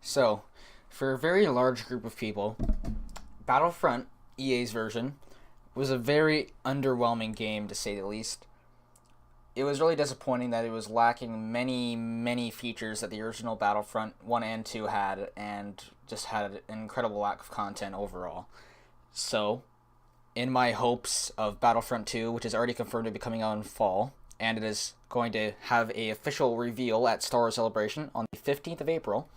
So, for a very large group of people, Battlefront, EA's version, was a very underwhelming game to say the least. It was really disappointing that it was lacking many features that the original Battlefront 1 and 2 had, and just had an incredible lack of content overall. So, in my hopes of Battlefront 2, which is already confirmed to be coming out in fall, and it is going to have a official reveal at Star Wars Celebration on the 15th of April,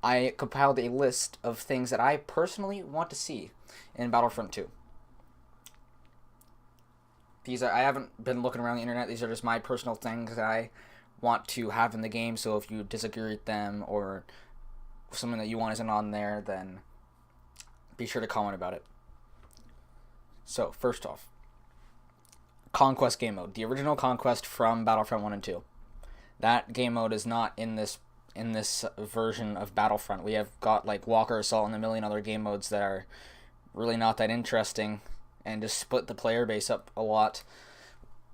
I compiled a list of things that I personally want to see in Battlefront 2. I haven't been looking around the internet. These are just my personal things that I want to have in the game. So if you disagree with them or something that you want isn't on there, then be sure to comment about it. So first off, Conquest game mode, the original Conquest from Battlefront 1 and 2. That game mode is not in this version of Battlefront. We have got like Walker Assault and a million other game modes that are really not that interesting and just split the player base up a lot.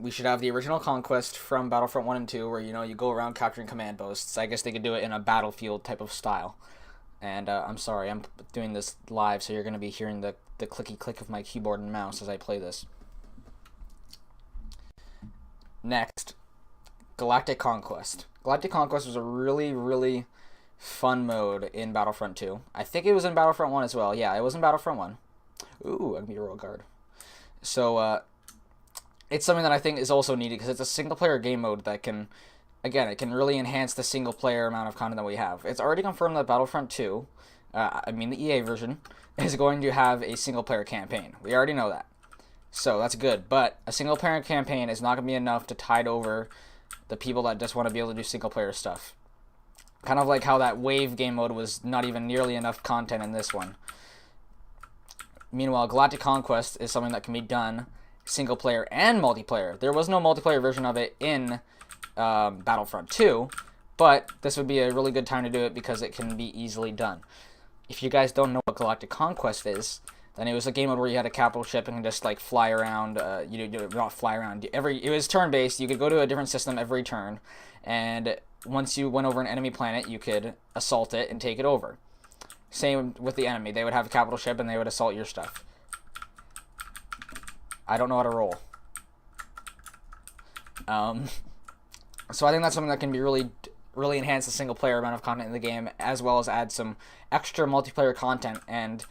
We should have the original Conquest from Battlefront 1 and 2 where you go around capturing command posts. I guess they could do it in a Battlefield type of style. And I'm sorry, I'm doing this live, so you're going to be hearing the clicky click of my keyboard and mouse as I play this. Next, Galactic Conquest. Galactic Conquest was a really fun mode in Battlefront 2. I think it was in Battlefront 1 as well. Yeah, it was in Battlefront 1. Ooh, I can be a royal guard. So, it's something that I think is also needed because it's a single-player game mode that can, again, it can really enhance the single-player amount of content that we have. It's already confirmed that Battlefront 2, the EA version, is going to have a single-player campaign. We already know that. So, that's good. But a single-player campaign is not going to be enough to tide over the people that just want to be able to do single-player stuff. Kind of like how that Wave game mode was not even nearly enough content in this one. Meanwhile, Galactic Conquest is something that can be done single player and multiplayer. There was no multiplayer version of it in Battlefront 2, but this would be a really good time to do it because it can be easily done. If you guys don't know what Galactic Conquest is, then it was a game mode where you had a capital ship and just like fly around. Not fly around. It was turn-based. You could go to a different system every turn, and once you went over an enemy planet, you could assault it and take it over. Same with the enemy. They would have a capital ship and they would assault your stuff. I don't know how to roll. So I think that's something that can be really enhance the single player amount of content in the game, as well as add some extra multiplayer content. And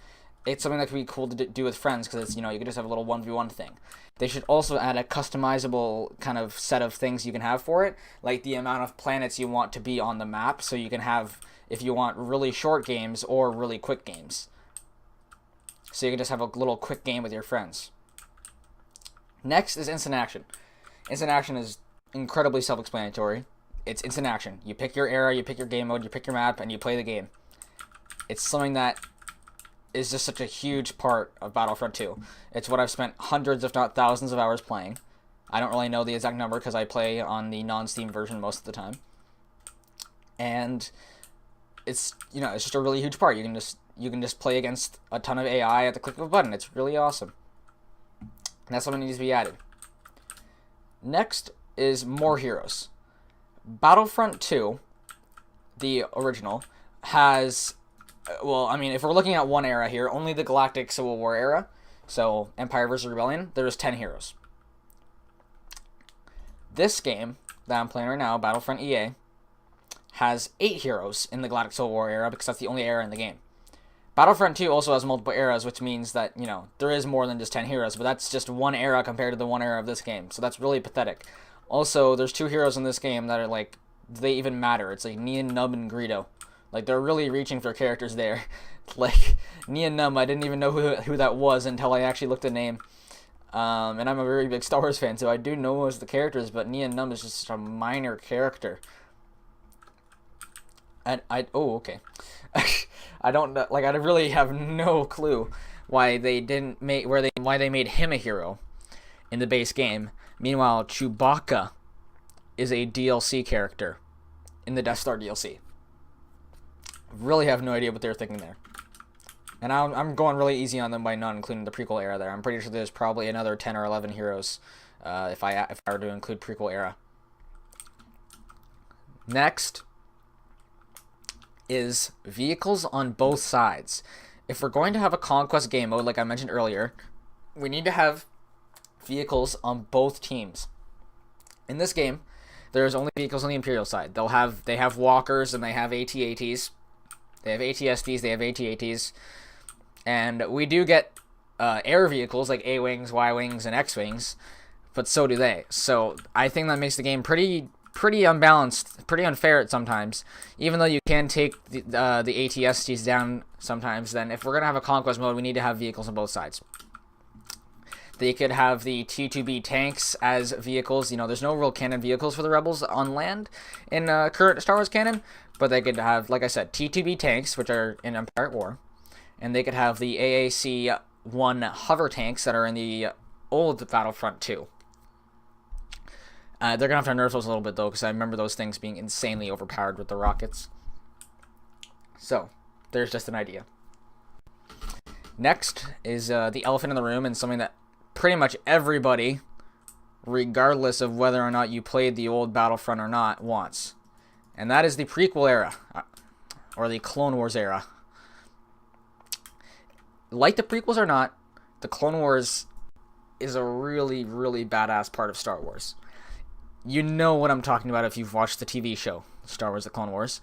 it's something that can be cool to do with friends because it's, you can just have a little 1v1 thing. They should also add a customizable kind of set of things you can have for it, like the amount of planets you want to be on the map, so you can have, if you want, really short games or really quick games. So you can just have a little quick game with your friends. Next is instant action. Instant action is incredibly self-explanatory. It's instant action. You pick your era, you pick your game mode, you pick your map, and you play the game. It's something that is just such a huge part of Battlefront 2. It's what I've spent hundreds, if not thousands of hours playing. I don't really know the exact number because I play on the non-Steam version most of the time. And it's just a really huge part. You can just play against a ton of AI at the click of a button. It's really awesome. And that's something that needs to be added. Next is more heroes. Battlefront 2, the original, has, if we're looking at one era here, only the Galactic Civil War era, so Empire vs. Rebellion, there's 10 heroes. This game that I'm playing right now, Battlefront EA, has 8 heroes in the Galactic Civil War era because that's the only era in the game. Battlefront 2 also has multiple eras, which means that, there is more than just 10 heroes, but that's just one era compared to the one era of this game, so that's really pathetic. Also, there's 2 heroes in this game that are, like, they even matter. It's like Neon, Nub, and Greedo. Like, they're really reaching for characters there. Like, Neon Nub, I didn't even know who that was until I actually looked at the name. And I'm a very big Star Wars fan, so I do know most of the characters, but Neon Nub is just a minor character. And okay. I don't know, I really have no clue why they made him a hero in the base game. Meanwhile, Chewbacca is a DLC character in the Death Star DLC. Really have no idea what they're thinking there. And I'm going really easy on them by not including the prequel era there. I'm pretty sure there's probably another 10 or 11 heroes if I were to include prequel era. Next is vehicles on both sides. If we're going to have a conquest game mode, like I mentioned earlier, we need to have vehicles on both teams. In this game, there's only vehicles on the Imperial side. They have walkers and they have AT-ATs. They have AT-STs, they have AT-ATs. And we do get air vehicles like A-Wings, Y-Wings, and X-Wings, but so do they. So I think that makes the game pretty unbalanced, pretty unfair at sometimes. Even though you can take the AT-STs down sometimes, then if we're going to have a conquest mode, we need to have vehicles on both sides. They could have the T2B tanks as vehicles. You know, there's no real canon vehicles for the Rebels on land in current Star Wars canon, but they could have, like I said, T2B tanks, which are in Empire at War, and they could have the AAC-1 hover tanks that are in the old Battlefront 2. They're going to have to nerf those a little bit, though, because I remember those things being insanely overpowered with the rockets. So, there's just an idea. Next is the elephant in the room, and something that pretty much everybody, regardless of whether or not you played the old Battlefront or not, wants. And that is the prequel era, or the Clone Wars era. Like the prequels or not, the Clone Wars is a really, really badass part of Star Wars. You know what I'm talking about if you've watched the TV show, Star Wars The Clone Wars.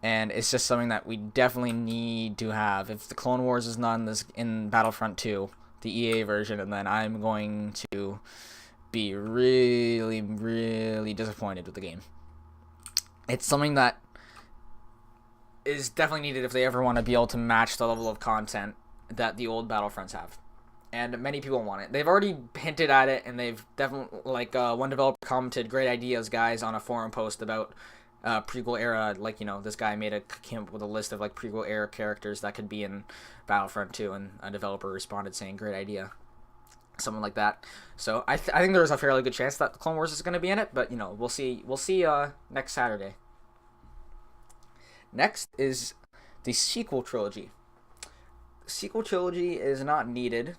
And it's just something that we definitely need to have. If the Clone Wars is not in Battlefront 2, the EA version, and then I'm going to be really, really disappointed with the game. It's something that is definitely needed if they ever want to be able to match the level of content that the old Battlefronts have. And many people want it. They've already hinted at it, and they've definitely, like, one developer commented, "Great ideas, guys," on a forum post about prequel era. Like, you know, this guy came up with a list of, like, prequel era characters that could be in Battlefront 2, and a developer responded saying, "Great idea." Something like that. So I think there's a fairly good chance that the Clone Wars is going to be in it, but, you know, we'll see next Saturday. Next is the sequel trilogy. The sequel trilogy is not needed,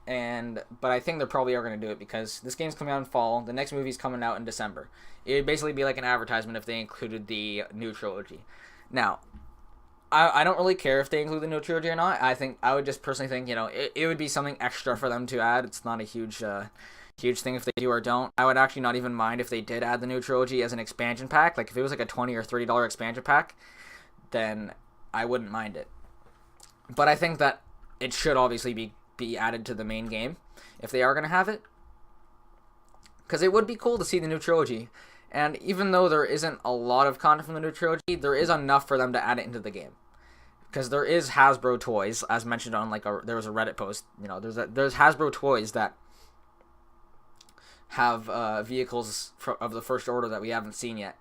but I think they probably are going to do it because this game's coming out in fall. The next movie's coming out in December. It would basically be like an advertisement if they included the new trilogy. Now, I don't really care if they include the new trilogy or not. I would just personally think, you know, it would be something extra for them to add. It's not a huge thing if they do or don't. I would actually not even mind if they did add the new trilogy as an expansion pack. Like, if it was like a $20 or $30 expansion pack, then I wouldn't mind it. But I think that it should obviously be added to the main game if they are going to have it. Because it would be cool to see the new trilogy. And even though there isn't a lot of content from the new trilogy, there is enough for them to add it into the game. Because there is Hasbro toys, as mentioned on there was a Reddit post. You know, there's Hasbro toys that have vehicles of the First Order that we haven't seen yet.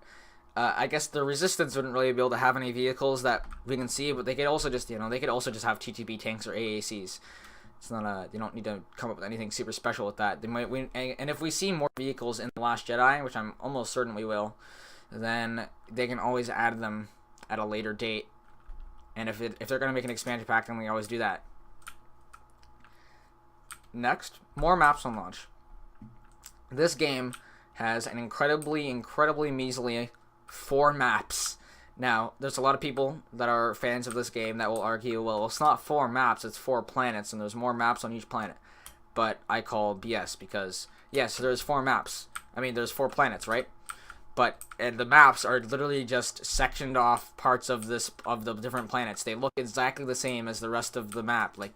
I guess the Resistance wouldn't really be able to have any vehicles that we can see, but they could also just have TTB tanks or AACs. It's not you don't need to come up with anything super special with that. And if we see more vehicles in The Last Jedi, which I'm almost certain we will, then they can always add them at a later date. And if they're going to make an expansion pack, then we always do that. Next, more maps on launch. This game has an incredibly measly 4 maps. Now, there's a lot of people that are fans of this game that will argue, well, it's not 4 maps, it's 4 planets, and there's more maps on each planet. But I call BS because, yes, there's 4 maps. I mean, there's 4 planets, right? But the maps are literally just sectioned off parts of the different planets. They look exactly the same as the rest of the map. Like,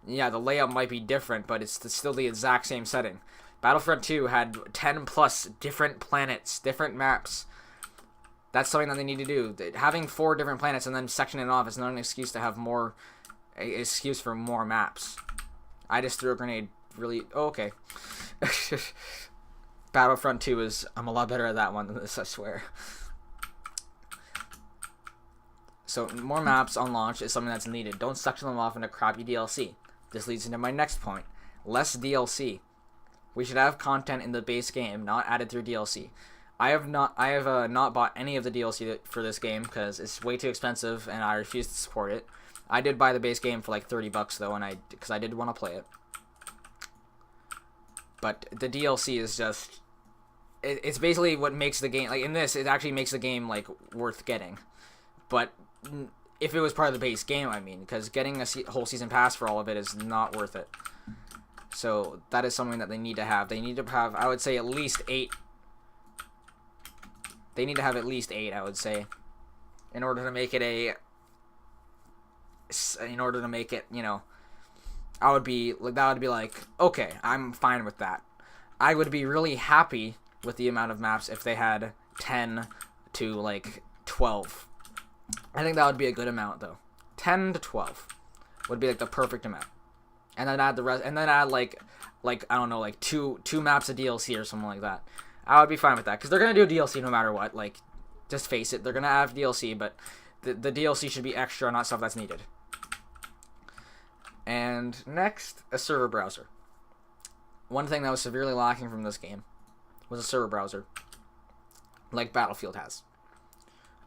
yeah, the layout might be different, but it's still the exact same setting. Battlefront 2 had 10 plus different planets, different maps. That's something that they need to do. Having 4 different planets and then sectioning it off is not an excuse to have excuse for more maps. I just threw a grenade. Really? Oh, okay. Battlefront 2 I'm a lot better at that one than this, I swear. So, more maps on launch is something that's needed. Don't section them off into crappy DLC. This leads into my next point. Less DLC. We should have content in the base game, not added through DLC. I have not bought any of the DLC for this game because it's way too expensive and I refuse to support it. I did buy the base game for like $30 though, because I did want to play it. But the DLC is just, it's basically what makes the game, like in this, it actually makes the game like worth getting. But if it was part of the base game, I mean, because getting a whole season pass for all of it is not worth it. So that is something that they need to have. They need to have, I would say, at least 8. They need to have at least 8, I would say, in order to make it you know, that would be like, okay, I'm fine with that. I would be really happy with the amount of maps if they had 10 to like 12. I think that would be a good amount though. 10 to 12 would be like the perfect amount. And then add the rest, and then add like I don't know, like two maps of DLC or something like that. I would be fine with that, because they're gonna do DLC no matter what. Like, just face it, they're gonna have DLC, but the DLC should be extra, not stuff that's needed. And next, a server browser. One thing that was severely lacking from this game was a server browser, like Battlefield has.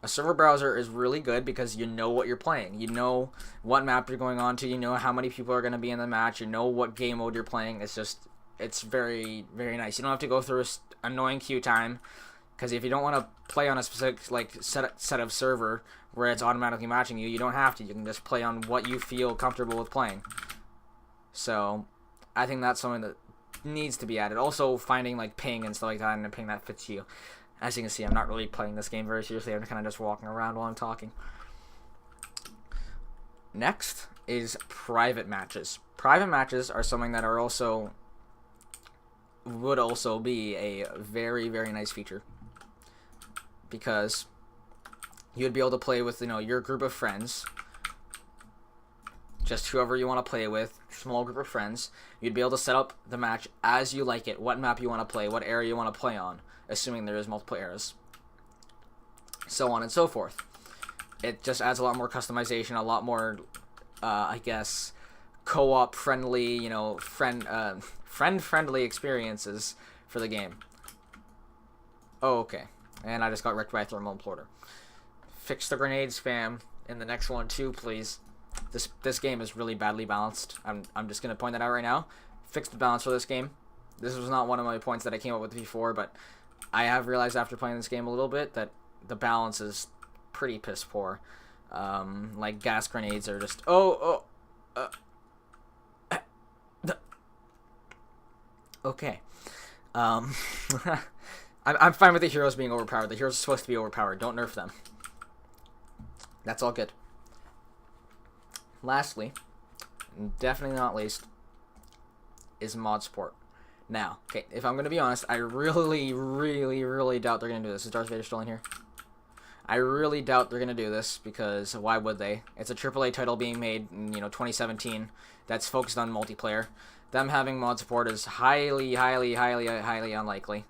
A server browser is really good because you know what you're playing. You know what map you're going on to. You know how many people are going to be in the match. You know what game mode you're playing. It's very, very nice. You don't have to go through an annoying queue time, because if you don't want to play on a specific like set of server where it's automatically matching you, you don't have to. You can just play on what you feel comfortable with playing. So I think that's something that needs to be added. Also, finding like ping and stuff like that, and a ping that fits you. As you can see, I'm not really playing this game very seriously. I'm kind of just walking around while I'm talking. Next is private matches. Private matches are something that are would also be a very, very nice feature, because you'd be able to play with, you know, your group of friends, just whoever you want to play with, small group of friends. You'd be able to set up the match as you like it, what map you want to play, what area you want to play on, assuming there is multiple eras, so on and so forth. It just adds a lot more customization, a lot more, I guess, co-op friendly, you know, friend-friendly experiences for the game. Oh, okay. And I just got wrecked by a thermal imploder. Fix the grenade spam in the next one too, please. This game is really badly balanced. I'm just gonna point that out right now. Fix the balance for this game. This was not one of my points that I came up with before, but I have realized after playing this game a little bit that the balance is pretty piss poor. Like gas grenades are just okay. I'm fine with the heroes being overpowered. The heroes are supposed to be overpowered. Don't nerf them. That's all good. Lastly, and definitely not least, is mod support. Now, okay, if I'm going to be honest, I really, really, really doubt they're going to do this. Is Darth Vader still in here? I really doubt they're going to do this, because why would they? It's a AAA title being made in, 2017 that's focused on multiplayer. Them having mod support is highly, highly, highly, highly unlikely.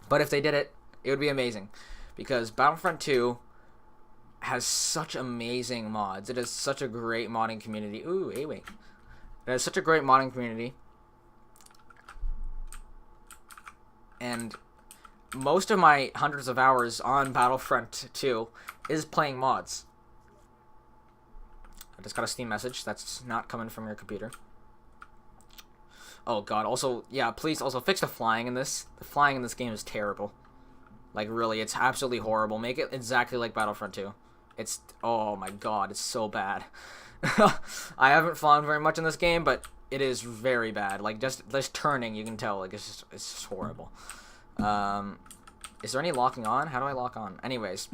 But if they did it, it would be amazing, because Battlefront 2 has such amazing mods. It is such a great modding community. Ooh, A-Wing. It has such a great modding community. And most of my hundreds of hours on Battlefront 2 is playing mods. I just got a Steam message. That's not coming from your computer. Oh god, also, yeah, please also fix the flying in this. The flying in this game is terrible. Like, really, it's absolutely horrible. Make it exactly like Battlefront 2. It's, oh my god, it's so bad. I haven't flown very much in this game, but it is very bad. Like, just turning, you can tell, like, it's just horrible. Is there any locking on? How do I lock on? Anyways,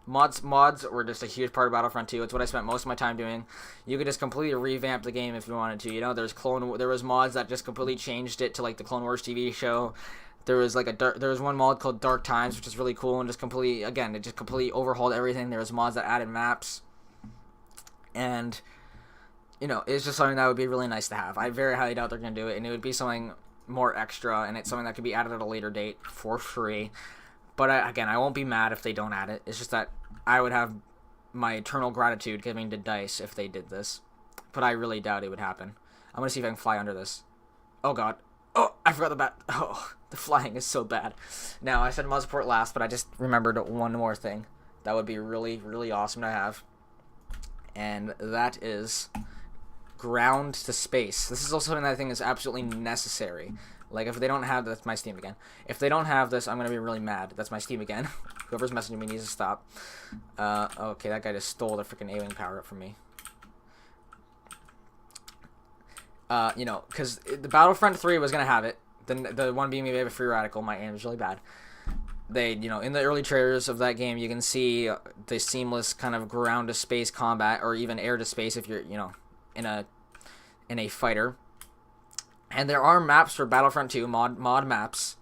mods were just a huge part of Battlefront 2. It's what I spent most of my time doing. You could just completely revamp the game if you wanted to. You know, there was mods that just completely changed it to like the Clone Wars TV show. There was like there was one mod called Dark Times, which is really cool and just completely, again, it just completely overhauled everything. There was mods that added maps, and it's just something that would be really nice to have. I very highly doubt they're gonna do it, and it would be something more extra, and it's something that could be added at a later date for free. But again, I won't be mad if they don't add it. It's just that I would have my eternal gratitude giving to DICE if they did this. But I really doubt it would happen. I'm going to see if I can fly under this. Oh, God. Oh, I forgot the bat. Oh, the flying is so bad. Now, I said mod support last, but I just remembered one more thing that would be really, really awesome to have. And that is ground to space. This is also something that I think is absolutely necessary. Like, if they don't have... That's my Steam again. If they don't have this, I'm going to be really mad. That's my Steam again. Whoever's messaging me needs to stop. Okay, that guy just stole the freaking A-Wing power-up from me. You know, because the Battlefront 3 was going to have it. The one being maybe a free radical. My aim is really bad. They, you know, in the early trailers of that game, you can see the seamless kind of ground-to-space combat, or even air-to-space if you're, you know, in a fighter. And there are maps for Battlefront 2, mod maps,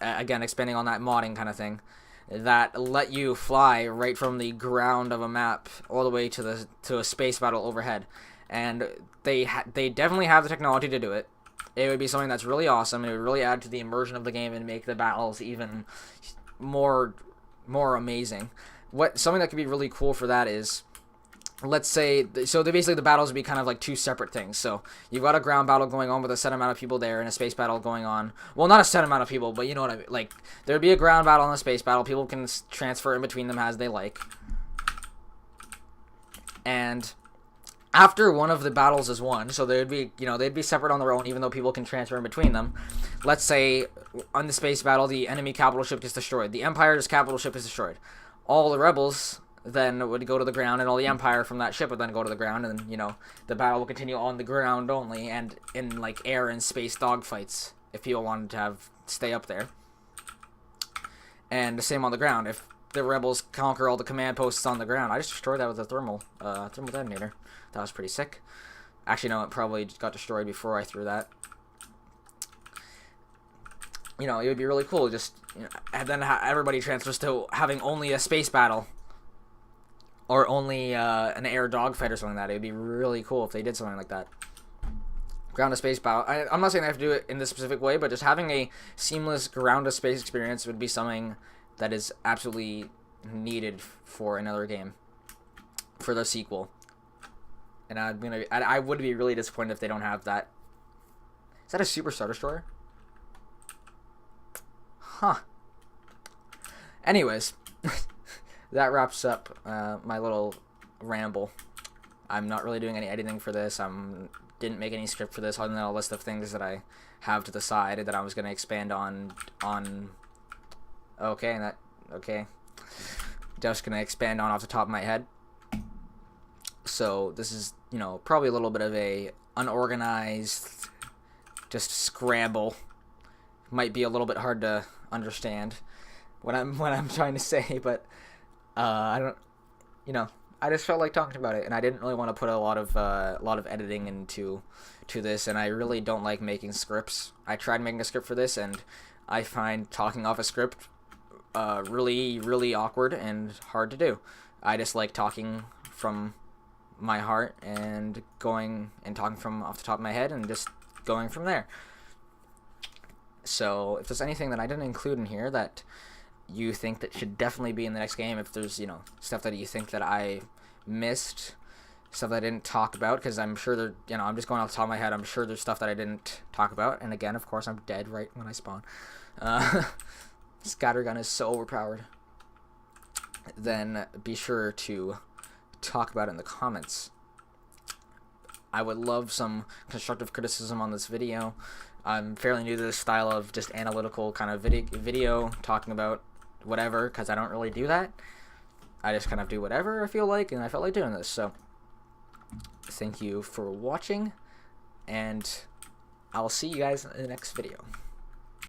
again, expanding on that modding kind of thing, that let you fly right from the ground of a map all the way to a space battle overhead. And they definitely have the technology to do it. It would be something that's really awesome. It would really add to the immersion of the game and make the battles even more amazing. Something that could be really cool for that is, let's say, so basically the battles would be kind of like two separate things. So you've got a ground battle going on with a set amount of people there, and a space battle going on. Well, not a set amount of people, but you know what I mean. Like, there'd be a ground battle and a space battle. People can transfer in between them as they like. And after one of the battles is won, so they'd be separate on their own, even though people can transfer in between them. Let's say on the space battle, the enemy capital ship gets destroyed. The Empire's capital ship is destroyed. All the rebels then would go to the ground, and all the Empire from that ship would then go to the ground, and, you know, the battle will continue on the ground only, and in, like, air and space dogfights, if people wanted to stay up there. And the same on the ground. If the rebels conquer all the command posts on the ground, I just destroyed that with a thermal detonator. That was pretty sick. Actually, no, it probably got destroyed before I threw that. You know, it would be really cool, just, you know, and then everybody transfers to having only a space battle, or only an air dogfight or something like that. It would be really cool if they did something like that. Ground-to-space battle. I'm not saying they have to do it in this specific way, but just having a seamless ground-to-space experience would be something that is absolutely needed for another game, for the sequel. And I would be really disappointed if they don't have that. Is that a Super Star Destroyer? Huh. Anyways, that wraps up my little ramble. I'm not really doing any editing for this. Didn't make any script for this, other than a list of things that I have to the side that I was going to expand on. Okay, just going to expand on off the top of my head. So this is, you know, probably a little bit of a unorganized, just scramble. Might be a little bit hard to understand what I'm trying to say, but I don't, you know, I just felt like talking about it, and I didn't really want to put a lot of editing into this, and I really don't like making scripts. I tried making a script for this, and I find talking off a script really, really awkward and hard to do. I just like talking from my heart and going and talking from off the top of my head and just going from there. So if there's anything that I didn't include in here that you think that should definitely be in the next game, if there's, you know, stuff that you think that I missed, stuff that I didn't talk about, because I'm sure there, you know, I'm just going off the top of my head, I'm sure there's stuff that I didn't talk about, and again, of course, I'm dead right when I spawn. Scattergun is so overpowered. Then be sure to talk about it in the comments. I would love some constructive criticism on this video. I'm fairly new to this style of just analytical kind of video talking about whatever, because I don't really do that. I just kind of do whatever I feel like, and I felt like doing this. So thank you for watching, and I'll see you guys in the next video.